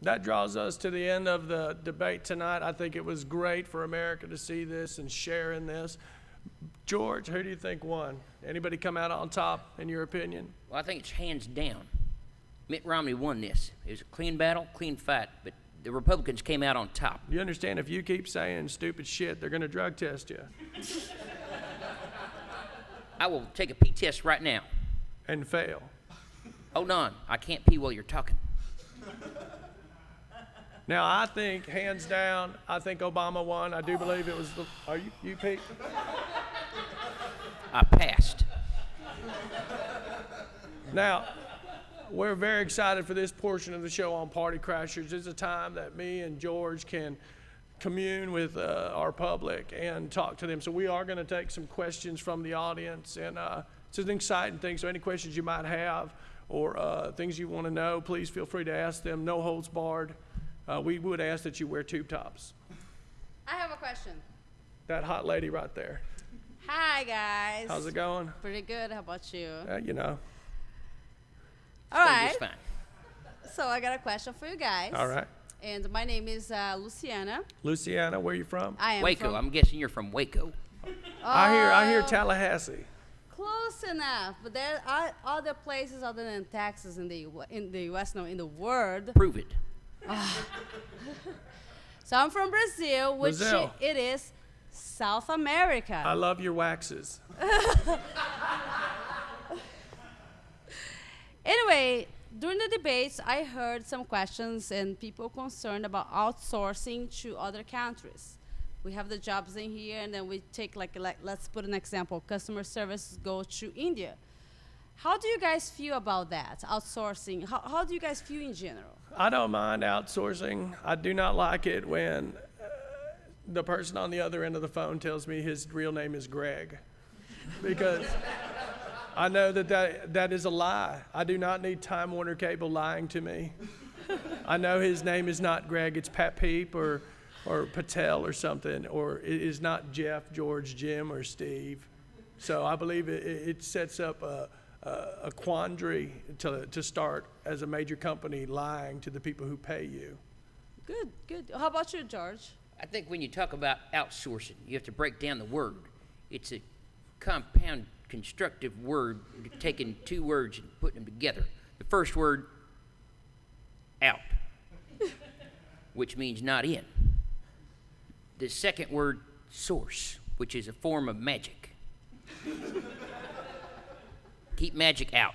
That draws us to the end of the debate tonight. I think it was great for America to see this and share in this. George, who do you think won? Anybody come out on top, in your opinion? Well, I think it's hands down. Mitt Romney won this. It was a clean battle, clean fight, but the Republicans came out on top. You understand, if you keep saying stupid shit, they're going to drug test you. I will take a pee test right now. And fail. Hold on. I can't pee while you're talking. Now, I think, hands down, I think Obama won. I do believe it was the... Are you Pete? I passed. Now, we're very excited for this portion of the show on Party Crashers. It's a time that me and George can commune with our public and talk to them. So we are going to take some questions from the audience, and it's an exciting thing. So any questions you might have or things you want to know, please feel free to ask them. No holds barred. We would ask that you wear tube tops. I have a question. That hot lady right there. Hi, guys. How's it going? Pretty good. How about you? You know. All right. Just fine. So I got a question for you guys. All right. And my name is Luciana. Luciana, where are you from? I am Waco. from I'm guessing you're from Waco. I hear Tallahassee. Close enough, but there are other places other than Texas in the U.S. No, in the world. Prove it. So I'm from Brazil, which Brazil. it is South America. I love your waxes. Anyway, during the debates, I heard some questions and people concerned about outsourcing to other countries. We have the jobs in here, and then we take like let's put an example: customer service go to India. How do you guys feel about that outsourcing? How do you guys feel in general? I don't mind outsourcing. I do not like it when the person on the other end of the phone tells me his real name is Greg, because I know that is a lie. I do not need Time Warner Cable lying to me. I know his name is not Greg, it's Pat Peep or Patel or something, or it is not Jeff, George, Jim, or Steve. So I believe it sets up a quandary to start as a major company lying to the people who pay you. Good, good. How about you, George? I think when you talk about outsourcing, you have to break down the word. It's a compound, constructive word, taking two words and putting them together. The first word, out, which means not in. The second word, source, which is a form of magic. Keep magic out.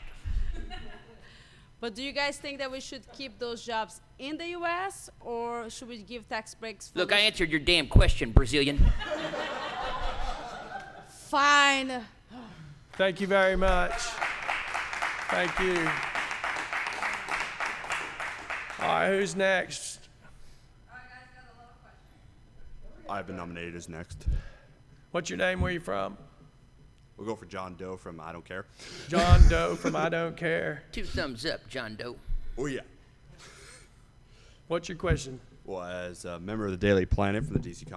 But do you guys think that we should keep those jobs in the U.S. or should we give tax breaks? For Look, I answered your damn question, Brazilian. Fine. Thank you very much. Thank you. All right, who's next? I've been nominated as next. What's your name? Where you from? We'll go for John Doe from I Don't Care. John Doe from I Don't Care. 2 thumbs up, John Doe. Oh, yeah. What's your question? Well, as a member of the Daily Planet from the DC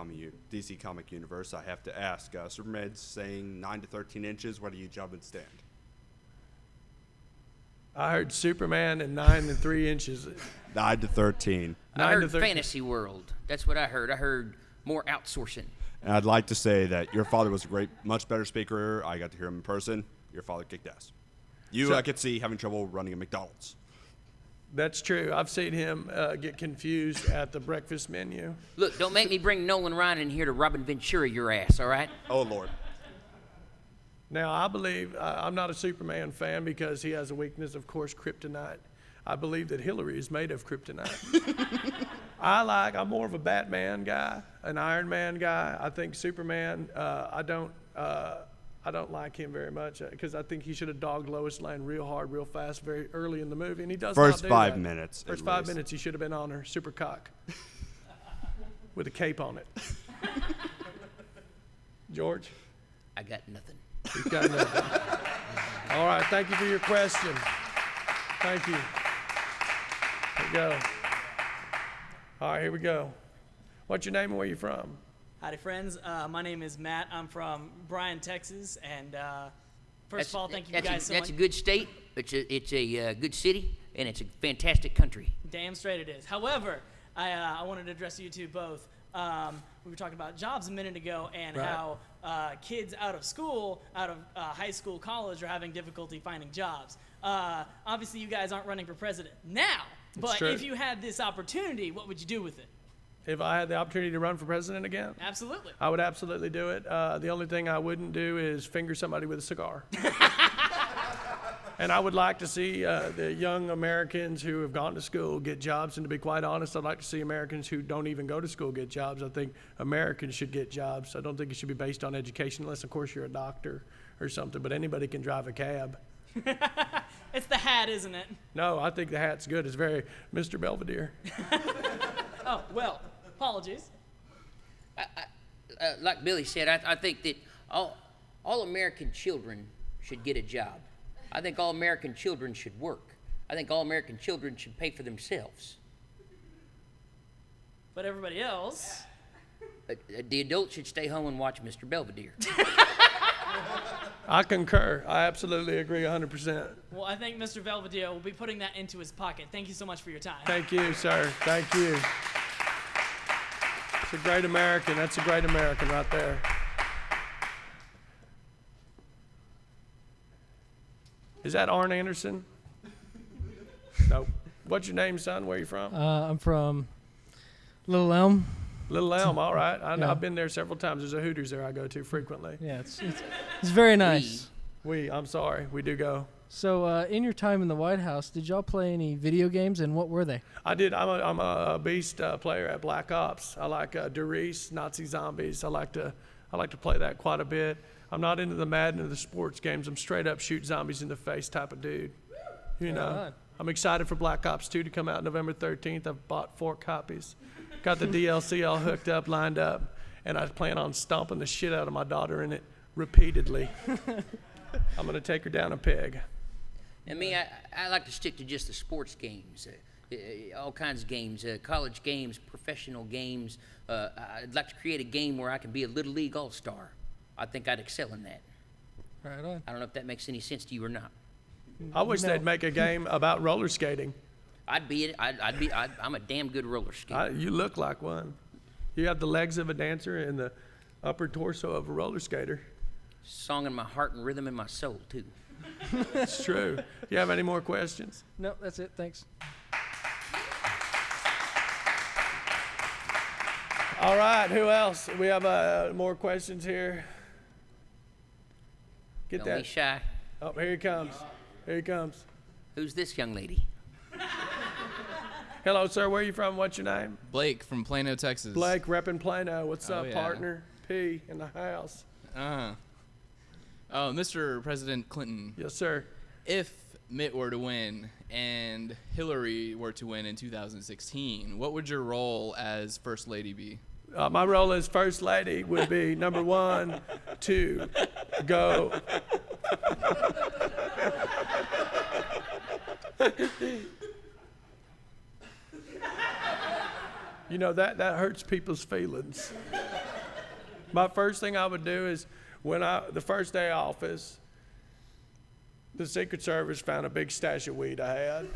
Comic Universe, I have to ask, Superman's saying 9 to 13 inches, where do you jump and stand? I heard Superman and 9 and 3 inches. 9 to 13. I heard fantasy world. That's what I heard. I heard more outsourcing. And I'd like to say that your father was a much better speaker. I got to hear him in person. Your father kicked ass. I could see having trouble running a McDonald's. That's true. I've seen him get confused at the breakfast menu. Look, don't make me bring Nolan Ryan in here to Robin Ventura your ass, all right? Oh, Lord. Now, I believe, I'm not a Superman fan because he has a weakness, of course, kryptonite. I believe that Hillary is made of kryptonite. I'm more of a Batman guy, an Iron Man guy. I think Superman, I don't like him very much because I think he should have dogged Lois Lane real hard, real fast, very early in the movie, and he does First not do 5 that. minutes. First 5 minutes, he should have been on her super cock with a cape on it. George? I got nothing. He's got nothing. All right, thank you for your question. Thank you. Here we go. All right, here we go. What's your name and where you from? Howdy, friends. My name is Matt. I'm from Bryan, Texas, and First of all, thank you That's guys so That's much. a good state. It's a good city, and it's a fantastic country. Damn straight it is. However, I wanted to address you two both. We were talking about jobs a minute ago and Right. how kids out of school, out of high school, college, are having difficulty finding jobs. Obviously, you guys aren't running for president now, but true. if you had this opportunity, what would you do with it? If I had the opportunity to run for president again, Absolutely. I would absolutely do it. The only thing I wouldn't do is finger somebody with a cigar. And I would like to see the young Americans who have gone to school get jobs. And to be quite honest, I'd like to see Americans who don't even go to school get jobs. I think Americans should get jobs. I don't think it should be based on education, unless, of course, you're a doctor or something. But anybody can drive a cab. It's the hat, isn't it? No, I think the hat's good. It's very Mr. Belvedere. Oh, well, apologies. Like Billy said, I think that all American children should get a job. I think all American children should work. I think all American children should pay for themselves. But everybody else, The adults should stay home and watch Mr. Belvedere. I concur. I absolutely agree 100%. well, I think Mr. Belvedere will be putting that into his pocket. Thank you so much for your time. Thank you, sir. Thank you. It's a great American. That's a great American right there. Is that Arn Anderson? Nope. What's your name, son? Where are you from? I'm from Little Elm. Little Elm, all right. I know. Yeah. I've been there several times. There's a Hooters there I go to frequently. Yeah, it's very nice. I'm sorry, we do go. So, in your time in the White House, did y'all play any video games, and what were they? I did. I'm a beast player at Black Ops. I like Derice, Nazi zombies. I like to play that quite a bit. I'm not into the Madden or the sports games. I'm straight up shoot zombies in the face type of dude. You know. on. I'm excited for Black Ops 2 to come out November 13th. I've bought 4 copies. Got the DLC all hooked up, lined up, and I plan on stomping the shit out of my daughter in it repeatedly. I'm gonna take her down a peg. And me, I like to stick to just the sports games, all kinds of games, college games, professional games. I'd like to create a game where I can be a Little League All-Star. I think I'd excel in that. Right on. I don't know if that makes any sense to you or not. I wish No. they'd make a game about roller skating. I'm a damn good roller skater. You look like one. You have the legs of a dancer and the upper torso of a roller skater. Song in my heart and rhythm in my soul, too. It's true. You have any more questions? No, that's it. Thanks. All right, who else? We have more questions here. Get Don't be that. shy. Oh, here he comes. Here he comes. Who's this young lady? Hello, sir. Where are you from? What's your name? Blake from Plano, Texas. Blake, repping Plano. What's Oh, up, yeah. partner? P in the house. Oh, Mr. President Clinton, Yes, sir. if Mitt were to win and Hillary were to win in 2016, what would your role as First Lady be? My role as First Lady would be number 1, to go. You know, that hurts people's feelings. My first thing I would do is the first day of office, the Secret Service found a big stash of weed I had.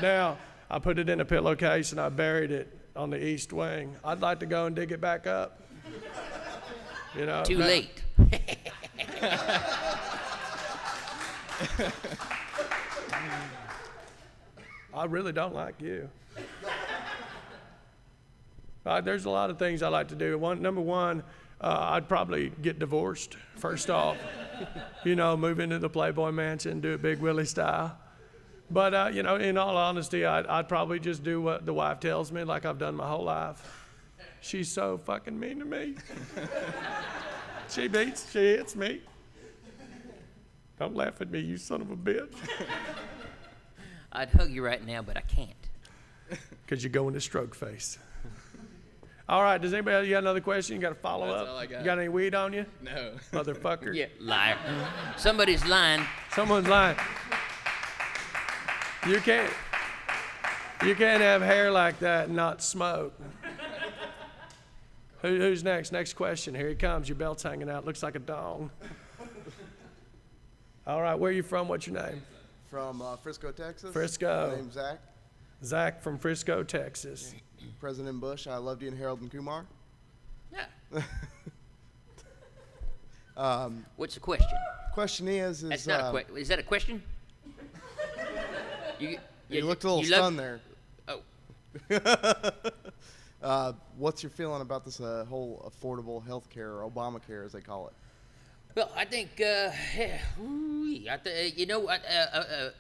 Now, I put it in a pillowcase and I buried it on the east wing. I'd like to go and dig it back up. You know, Too now- late. I really don't like you. There's a lot of things I like to do. Number one, I'd probably get divorced, first off. You know, move into the Playboy Mansion, do it Big Willie style. But, you know, in all honesty, I'd probably just do what the wife tells me, like I've done my whole life. She's so fucking mean to me. She hits me. Don't laugh at me, you son of a bitch. I'd hug you right now, but I can't. Because you go into stroke face. All right, does anybody, you got another question? You got a follow-up? That's all I got. You got any weed on you? No. Motherfucker. Yeah, liar. Somebody's lying. Someone's lying. You can't have hair like that and not smoke. Who's next? Next question. Here he comes. Your belt's hanging out. Looks like a dong. All right, where are you from? What's your name? From Frisco, Texas. Frisco. My name's Zach. Zach from Frisco, Texas. President Bush, I loved you, and Harold and Kumar. Yeah. What's the question? Question is That's not a question. Is that a question? You looked a little you love- stunned there. Oh. What's your feeling about this whole affordable health care, or Obamacare as they call it? Well, I think,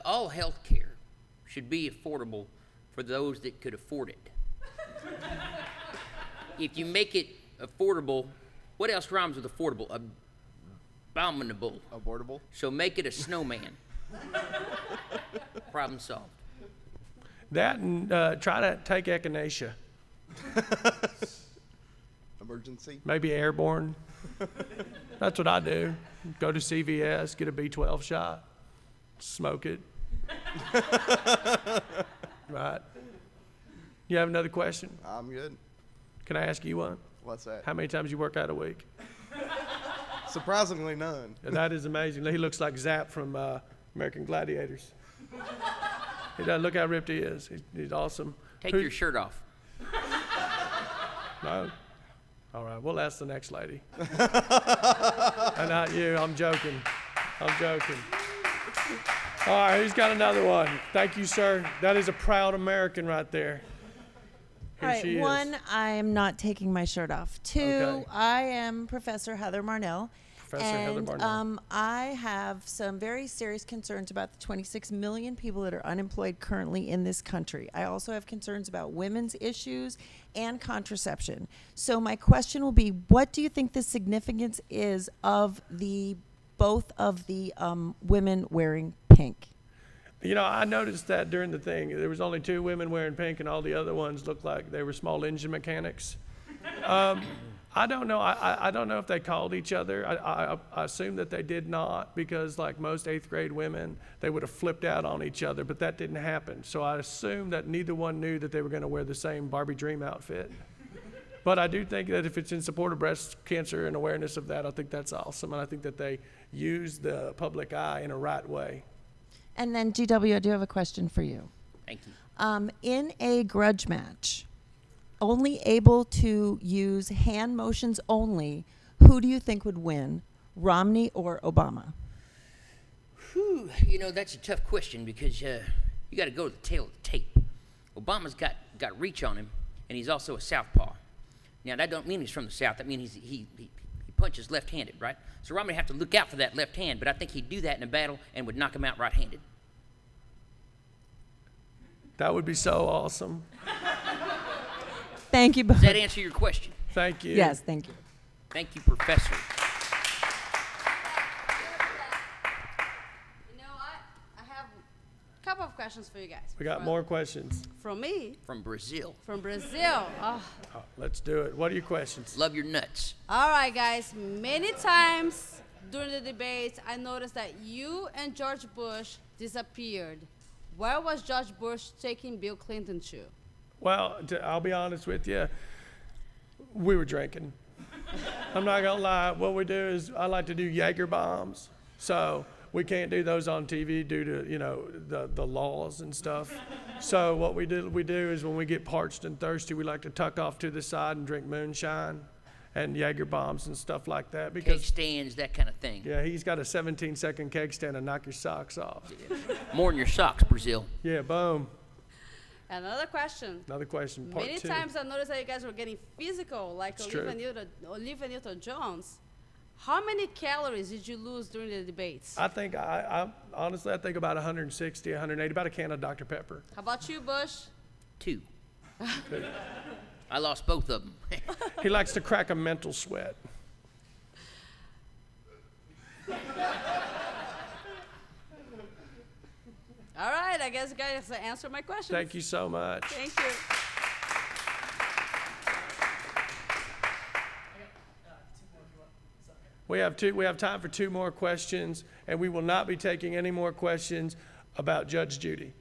all health care should be affordable for those that could afford it. If you make it affordable, what else rhymes with affordable? Abominable. Abortable? So make it a snowman. Problem solved. That and try to take echinacea. Emergency? Maybe airborne. That's what I do. Go to CVS, get a B12 shot, smoke it. Right. You have another question? I'm good. Can I ask you one? What's that? How many times you work out a week? Surprisingly, none. That is amazing. He looks like Zap from American Gladiators. He does. Look how ripped he is. He's awesome. Take your shirt off. No? All right, we'll ask the next lady. And not you. I'm joking. I'm joking. All right, who's got another one? Thank you, sir. That is a proud American right there. Here All right, she is. one, I am not taking my shirt off. Two, Okay. I am Professor Heather Marnell. Professor Heather Marnell. I have some very serious concerns about the 26 million people that are unemployed currently in this country. I also have concerns about women's issues and contraception. So my question will be, what do you think the significance is of both of the women wearing pink? You know, I noticed that during the thing. There was only 2 women wearing pink, and all the other ones looked like they were small engine mechanics. I don't know. I don't know if they called each other. I assume that they did not, because like most 8th grade women, they would have flipped out on each other, but that didn't happen. So I assume that neither one knew that they were going to wear the same Barbie dream outfit. But I do think that if it's in support of breast cancer and awareness of that, I think that's awesome. And I think that they use the public eye in a right way. And then, GW, I do have a question for you. Thank you. In a grudge match, only able to use hand motions only, who do you think would win, Romney or Obama? Whew, that's a tough question, because you got to go to the tail of the tape. Obama's got reach on him, and he's also a southpaw. Now, that don't mean he's from the South. That means he punches left-handed, right? So Romney would have to look out for that left hand, but I think he'd do that in a battle and would knock him out right-handed. That would be so awesome. Thank you both. Does that answer your question? Thank you. Yes, thank you. Thank you, Professor. I have a couple of questions for you guys. We got more questions. From me? From Brazil. From Brazil. Oh. Oh, let's do it. What are your questions? Love your nuts. All right, guys. Many times during the debates, I noticed that you and George Bush disappeared. Where was George Bush taking Bill Clinton to? Well, I'll be honest with you. We were drinking. I'm not going to lie. What we do is I like to do Jaeger bombs. So we can't do those on TV due to, the laws and stuff. So what we do is when we get parched and thirsty, we like to tuck off to the side and drink moonshine and Jaeger bombs and stuff like that. Keg Because stands, that kind of thing. yeah, he's got a 17-second keg stand and knock your socks off. More than your socks, Brazil. Yeah, boom. Another question. Another question, part Many 2. times I noticed that you guys were getting physical, like It's true. Olivia Newton-Jones. How many calories did you lose during the debates? I think honestly, I think about 160, 180, about a can of Dr. Pepper. How about you, Bush? 2. I lost both of them. He likes to crack a mental sweat. All right, I guess you guys answered my question. Thank you so much. Thank you. We have time for 2 more questions, and we will not be taking any more questions about Judge Judy.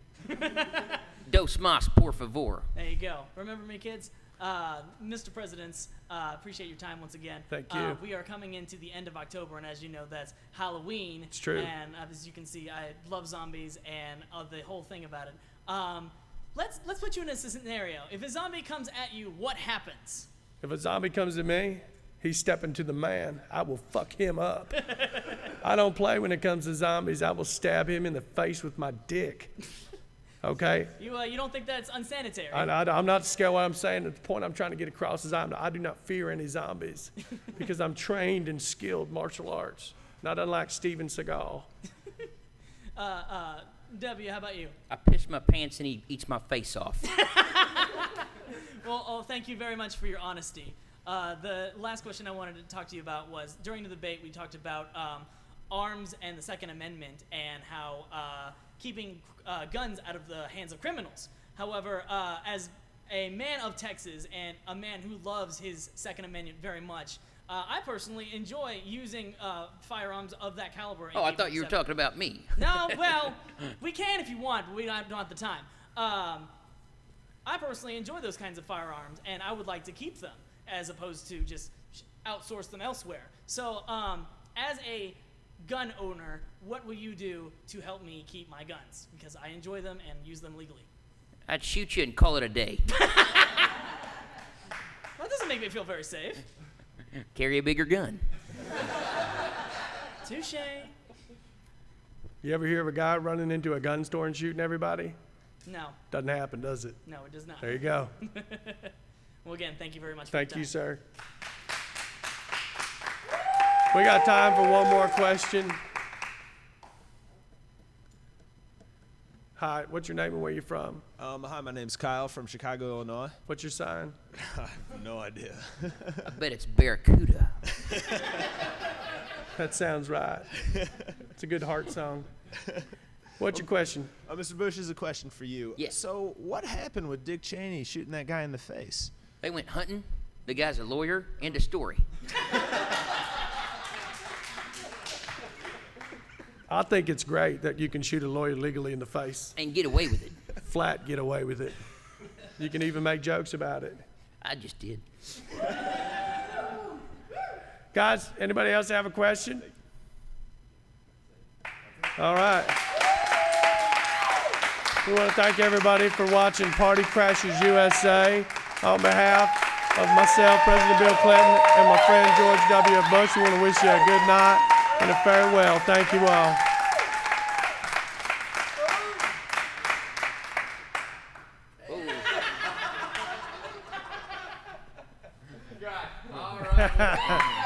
Dos mas, por favor. There you go. Remember me, kids? Mr. Presidents, appreciate your time once again. Thank you. We are coming into the end of October, and as you know, that's Halloween. It's true. And as you can see, I love zombies and the whole thing about it. Let's put you in a scenario. If a zombie comes at you, what happens? If a zombie comes to me, he's stepping to the man. I will fuck him up. I don't play when it comes to zombies. I will stab him in the face with my dick. Okay? You don't think that's unsanitary? I'm not scared. What I'm saying, the point I'm trying to get across is I do not fear any zombies because I'm trained in skilled martial arts, not unlike Steven Seagal. W, how about you? I piss my pants and he eats my face off. Well, thank you very much for your honesty. The last question I wanted to talk to you about was, during the debate, we talked about arms and the Second Amendment and how keeping guns out of the hands of criminals. However, as a man of Texas and a man who loves his Second Amendment very much, I personally enjoy using firearms of that caliber. Oh, I thought you were talking about me. No, well, we can if you want, but we don't have the time. I personally enjoy those kinds of firearms, and I would like to keep them as opposed to just outsource them elsewhere. So, as a gun owner, what will you do to help me keep my guns? Because I enjoy them and use them legally. I'd shoot you and call it a day. Well, that doesn't make me feel very safe. Carry a bigger gun. Touche. You ever hear of a guy running into a gun store and shooting everybody? No. Doesn't happen, does it? No, it does not. There you go. Well, again, thank you very much for Thank your you, time. sir. We got time for one more question. Hi, what's your name and where you from? Hi, my name's Kyle from Chicago, Illinois. What's your sign? I have no idea. I bet it's Barracuda. That sounds right. It's a good heart song. What's your question? Mr. Bush, is a question for you. Yes. So, what happened with Dick Cheney shooting that guy in the face? They went hunting. The guy's a lawyer. End of story. I think it's great that you can shoot a lawyer legally in the face. And get away with it. Flat get away with it. You can even make jokes about it. I just did. Guys, anybody else have a question? All right. We want to thank everybody for watching Party Crashers USA. On behalf of myself, President Bill Clinton, and my friend George W. Bush, we want to wish you a good night and a farewell. Thank you all. All right.